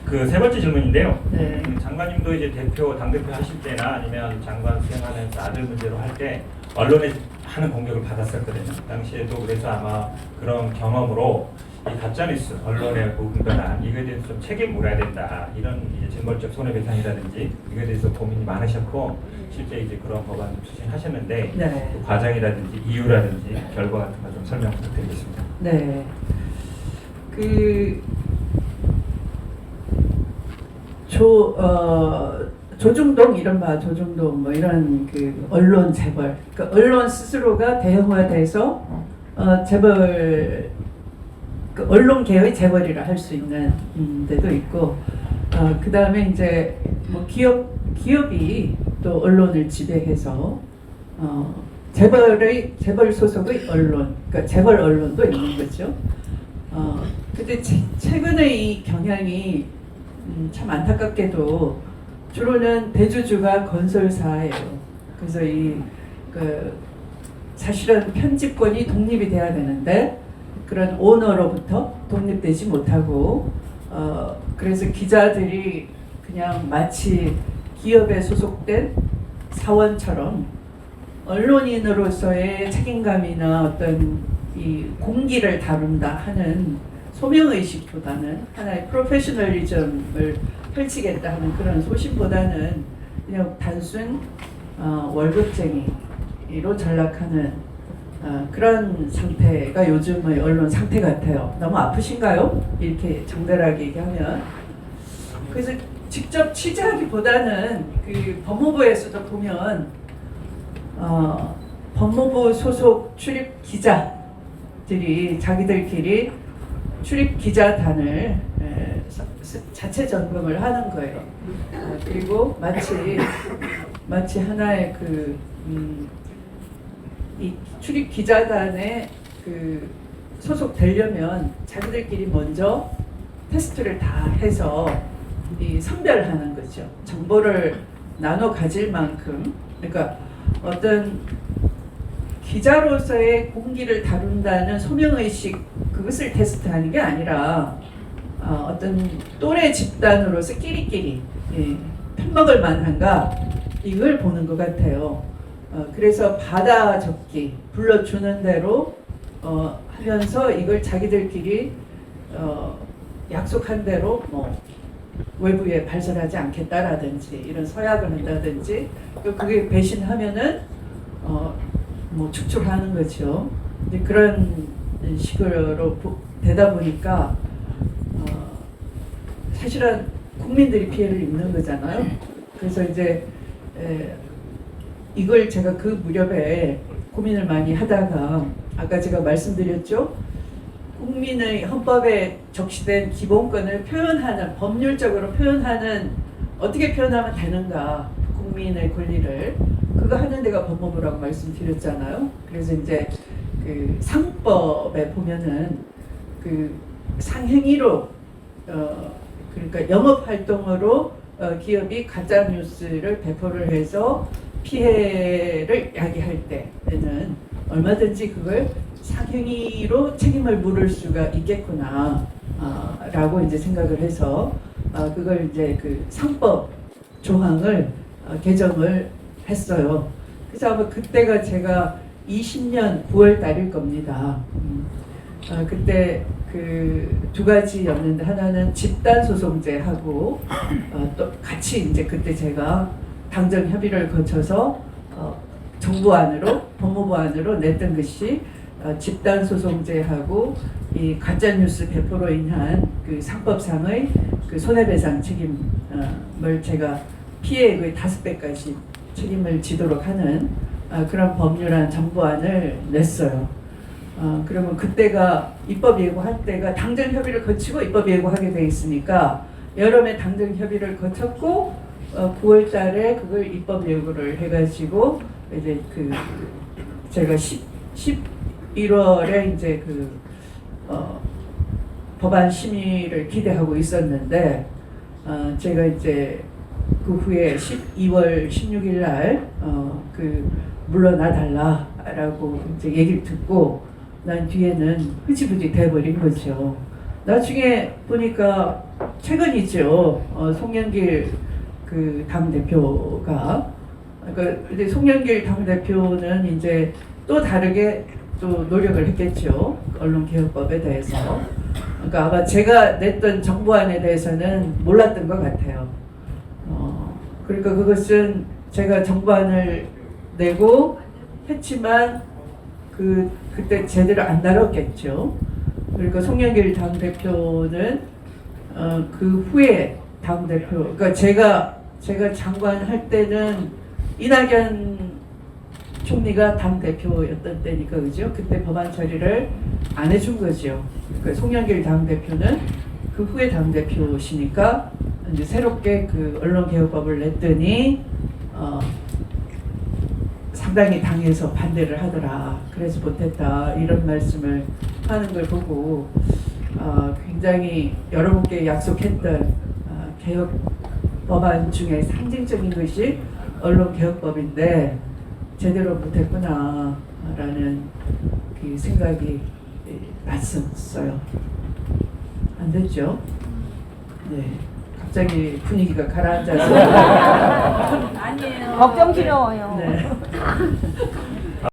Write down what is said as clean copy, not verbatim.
그 세 번째 질문인데요. 네. 장관님도 이제 당대표 하실 때나 아니면 장관 수행하면서 아들 문제로 할 때 언론에 하는 공격을 받았었거든요. 당시에도 그래서 아마 그런 경험으로 이 가짜뉴스, 언론의 무분별한 이거에 대해서 좀 책임 물어야 된다. 이런 이제 징벌적 손해배상이라든지 이거에 대해서 고민이 많으셨고 실제 이제 그런 법안 추진하셨는데 네. 그 과정이라든지 이유라든지 결과 같은 거 좀 설명 부탁드리겠습니다. 네. 그 조중동 이른바 조중동 뭐 이런 그 언론 재벌, 그러니까 언론 스스로가 대형화돼서 재벌 그 언론계의 재벌이라 할 수 있는 데도 있고, 그 다음에 이제 뭐 기업이 또 언론을 지배해서 재벌 소속의 언론, 그러니까 재벌 언론도 있는 거죠. 근데 최근의 이 경향이 참 안타깝게도 주로는 대주주가 건설사예요. 그래서 사실은 편집권이 독립이 돼야 되는데 그런 오너로부터 독립되지 못하고 그래서 기자들이 그냥 마치 기업에 소속된 사원처럼 언론인으로서의 책임감이나 어떤 이 공기를 다룬다 하는 소명의식보다는 하나의 프로페셔널리즘을 펼치겠다 하는 그런 소신보다는 그냥 단순 월급쟁이로 전락하는 그런 상태가 요즘의 언론 상태 같아요. 너무 아프신가요? 이렇게 정달하게 얘기하면. 그래서 직접 취재하기보다는 그 법무부에서도 보면 법무부 소속 출입 기자들이 자기들끼리 출입 기자단을 자체 점검을 하는 거예요. 그리고 마치 하나의 이 출입 기자단에 소속되려면 자기들끼리 먼저 테스트를 다 해서 선별하는 거죠. 정보를 나눠 가질 만큼, 그러니까 어떤 기자로서의 공기를 다룬다는 소명의식 그것을 테스트하는 게 아니라 어떤 또래 집단으로서 끼리끼리 편먹을 만한가 이걸 보는 것 같아요. 그래서 받아 적기 불러주는 대로 하면서 이걸 자기들끼리 약속한 대로 뭐 외부에 발설하지 않겠다라든지 이런 서약을 한다든지 또 그게 배신하면은 뭐 축출하는 거죠. 근데 그런 식으로 되다 보니까 사실은 국민들이 피해를 입는 거잖아요. 그래서 이제 이걸 제가 그 무렵에 고민을 많이 하다가 아까 제가 말씀드렸죠. 국민의 헌법에 적시된 기본권을 표현하는, 법률적으로 표현하는, 어떻게 표현하면 되는가, 국민의 권리를 그거 하는 데가 법무부라고 말씀드렸잖아요. 그래서 이제 그 상법에 보면은 그 상행위로 그러니까 영업 활동으로 기업이 가짜 뉴스를 배포를 해서 피해를 야기할 때에는 얼마든지 그걸 상행위로 책임을 물을 수가 있겠구나 라고 이제 생각을 해서 그걸 이제 그 상법 조항을 개정을 했어요. 그래서 아마 그때가 제가 20년 9월 달일 겁니다. 그때 그 두 가지였는데 하나는 집단소송제하고 또 같이 이제 그때 제가 당정 협의를 거쳐서 정부안으로 법무부안으로 냈던 것이 집단소송제하고 이 가짜뉴스 배포로 인한 그 상법상의 그 손해배상 책임을 제가 피해액의 5배까지 책임을 지도록 하는 그런 법률안 정부안을 냈어요. 그러면 그때가 입법 예고할 때가 당정 협의를 거치고 입법 예고하게 돼 있으니까 여름에 당정 협의를 거쳤고 9월 달에 그걸 입법 예고를 해가지고 이제 그 제가 11월에 이제 그 법안 심의를 기대하고 있었는데 제가 이제 그 후에 12월 16일 날 그 물러나 달라라고 이제 얘기를 듣고 난 뒤에는 흐지부지 돼버린 거죠. 나중에 보니까 최근이죠. 송영길 그 당 대표가 그러니까 근데 송영길 당 대표는 이제 또 다르게 또 노력을 했겠죠. 언론개혁법에 대해서. 그러니까 아마 제가 냈던 정부안에 대해서는 몰랐던 것 같아요. 그러니까 그것은 제가 정부안을 내고 했지만 그때 제대로 안 다뤘겠죠. 그러니까 송영길 당대표는 그 후에 당대표, 그러니까 제가 장관 할 때는 이낙연 총리가 당대표였던 때니까 그죠? 그때 법안 처리를 안 해준 거죠. 그러니까 송영길 당대표는 그 후에 당대표시니까 이제 새롭게 그 언론개혁법을 냈더니 상당히 당에서 반대를 하더라. 그래서 못했다. 이런 말씀을 하는 걸 보고 굉장히 여러분께 약속했던 개혁 법안 중에 상징적인 것이 언론개혁법인데 제대로 못했구나라는 그 생각이 났었어요. 안 됐죠? 네. 갑자기 분위기가 가라앉아서 아니에요. 걱정스러워요. 네.